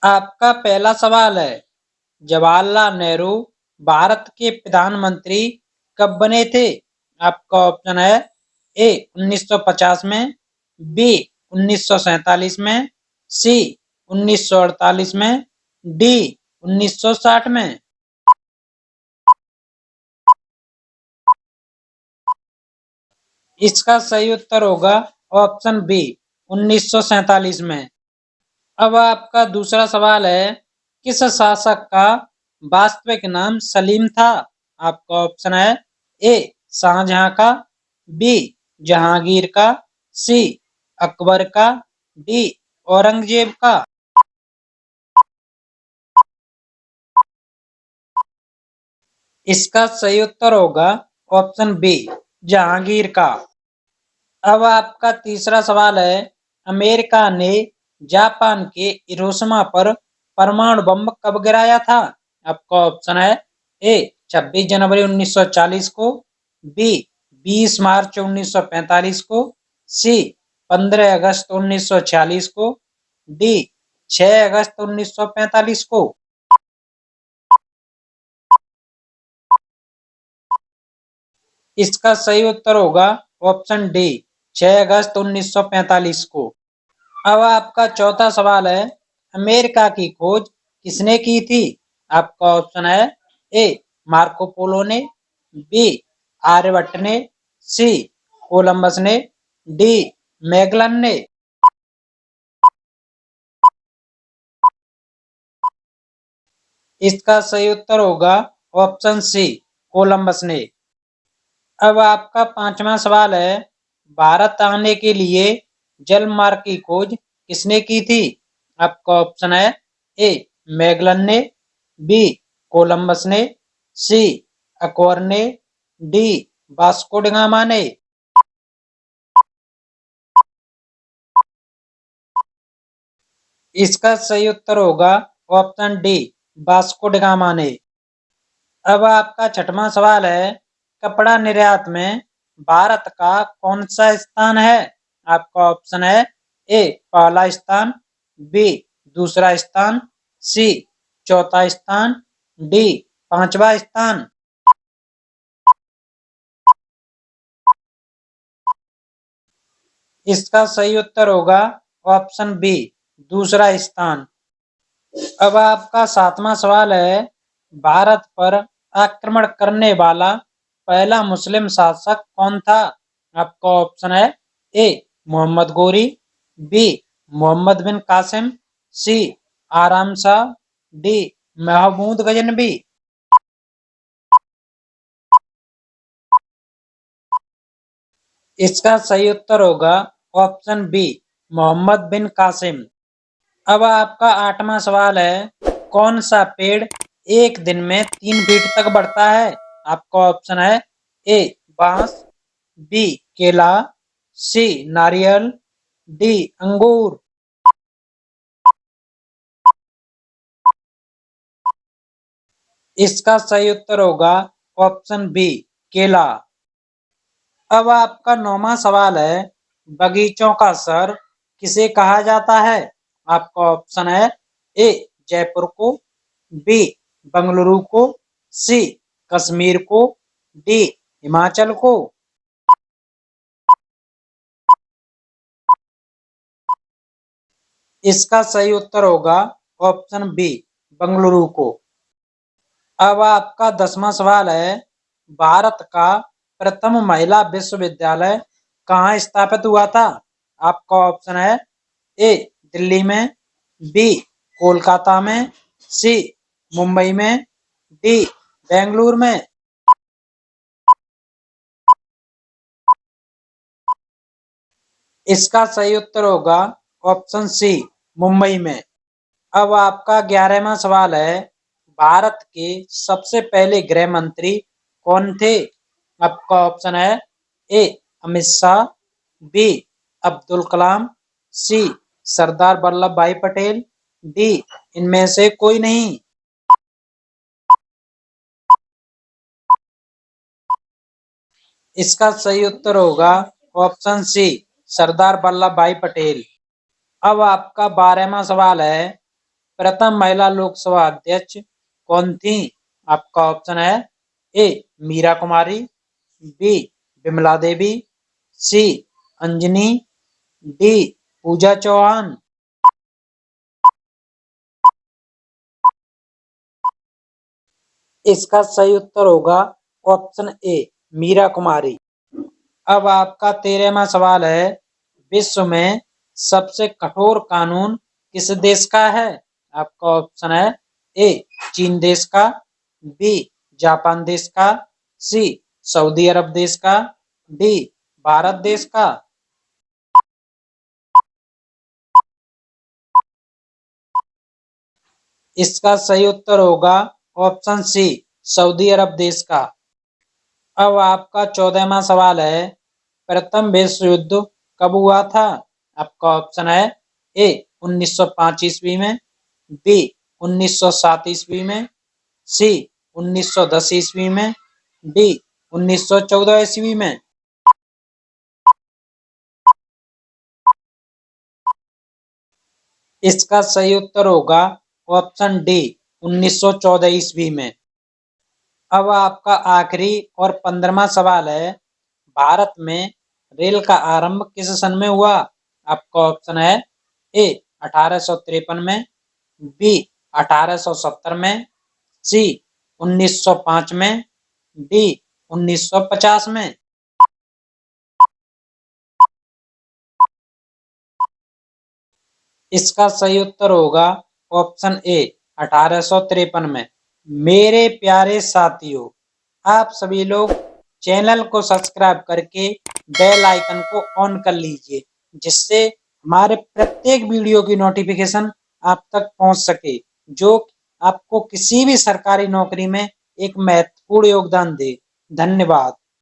आपका पहला सवाल है, जवाहरलाल नेहरू भारत के प्रधानमंत्री कब बने थे? आपका ऑप्शन है ए 1950 में, बी 1947 में, सी 1948 में, डी 1960 में। इसका सही उत्तर होगा ऑप्शन बी 1947 में। अब आपका दूसरा सवाल है, किस शासक का वास्तविक नाम सलीम था? आपका ऑप्शन है ए शाहजहां का, बी जहांगीर का, सी अकबर का, डी औरंगजेब का। इसका सही उत्तर होगा ऑप्शन बी जहांगीर का। अब आपका तीसरा सवाल है, अमेरिका ने जापान के हिरोशिमा पर परमाणु बम कब गिराया था? आपका ऑप्शन है ए 26 जनवरी 1940 को, बी 20 मार्च 1945 को, सी 15 अगस्त 1946 को, डी 6 अगस्त 1945 को। इसका सही उत्तर होगा ऑप्शन डी 6 अगस्त 1945 को। अब आपका चौथा सवाल है, अमेरिका की खोज किसने की थी? आपका ऑप्शन है ए मार्को पोलो ने, बी आर्यभट्ट ने, सी कोलंबस ने, डी मैगलन ने। इसका सही उत्तर होगा ऑप्शन सी कोलंबस ने। अब आपका पांचवा सवाल है, भारत आने के लिए जल मार्ग की खोज किसने की थी? आपका ऑप्शन है ए मैगलन ने, बी कोलंबस ने, सी अकबर ने, डी वास्को ड गामा ने। इसका सही उत्तर होगा option D Vasco da Gama ने। अब आपका छठवां सवाल है, कपड़ा निर्यात में भारत का कौन सा स्थान है? आपका ऑप्शन है ए पहला स्थान, बी दूसरा स्थान, सी चौथा स्थान, डी पांचवा स्थान। इसका सही उत्तर होगा ऑप्शन बी दूसरा स्थान। अब आपका सातवां सवाल है, भारत पर आक्रमण करने वाला पहला मुस्लिम शासक कौन था? आपका ऑप्शन है ए मोहम्मद गोरी, बी मोहम्मद बिन कासिम, सी आराम शाह, डी महमूद गजनबी। इसका सही उत्तर होगा ऑप्शन बी मोहम्मद बिन कासिम। अब आपका आठवां सवाल है, कौन सा पेड़ एक दिन में 3 फीट तक बढ़ता है? आपका ऑप्शन है ए बांस, बी केला, सी नारियल, डी अंगूर। इसका सही उत्तर होगा ऑप्शन बी केला। अब आपका नौवां सवाल है, बगीचों का शहर किसे कहा जाता है? आपका ऑप्शन है ए जयपुर को, बी बंगलुरु को, सी कश्मीर को, डी हिमाचल को। इसका सही उत्तर होगा ऑप्शन बी बंगलुरु को। अब आपका 10वां सवाल है, भारत का प्रथम महिला विश्वविद्यालय कहाँ स्थापित हुआ था? आपका ऑप्शन है ए दिल्ली में, बी कोलकाता में, सी मुंबई में, डी बेंगलुरु में। इसका सही उत्तर होगा ऑप्शन सी मुंबई में। अब आपका 11वां सवाल है, भारत के सबसे पहले गृह मंत्री कौन थे? आपका ऑप्शन है ए अमित शाह, बी अब्दुल कलाम, सी सरदार वल्लभ भाई पटेल, डी इनमें से कोई नहीं। इसका सही उत्तर होगा ऑप्शन सी सरदार वल्लभ भाई पटेल। अब आपका 12वां सवाल है, प्रथम महिला लोकसभा अध्यक्ष कौन थी? आपका ऑप्शन है ए मीरा कुमारी, बी विमला देवी, सी अंजनी, डी पूजा चौहान। इसका सही उत्तर होगा ऑप्शन ए मीरा कुमारी। अब आपका 13वां सवाल है, विश्व में सबसे कठोर कानून किस देश का है? आपका ऑप्शन है ए चीन देश का, बी जापान देश का, सी सऊदी अरब देश का, डी भारत देश का। इसका सही उत्तर होगा ऑप्शन सी सऊदी अरब देश का। अब आपका 14वां सवाल है, प्रथम विश्व युद्ध कब हुआ था? आपका ऑप्शन है ए 1905 ईस्वी में, बी 1907 ईस्वी में, सी 1910 ईस्वी में, डी 1914 ईस्वी में। इसका सही उत्तर होगा ऑप्शन डी 1914 ईस्वी में। अब आपका आखिरी और 15वां सवाल है, भारत में रेल का आरंभ किस सन में हुआ? आपका ऑप्शन है ए 1853 में, बी 1870 में, सी 1905 में, डी 1950 में। इसका सही उत्तर होगा ऑप्शन ए 1853 में। मेरे प्यारे साथियों, आप सभी लोग चैनल को सब्सक्राइब करके बेल आइकन को ऑन कर लीजिए, जिससे हमारे प्रत्येक वीडियो की नोटिफिकेशन आप तक पहुंच सके, जो आपको किसी भी सरकारी नौकरी में एक महत्वपूर्ण योगदान दे। धन्यवाद।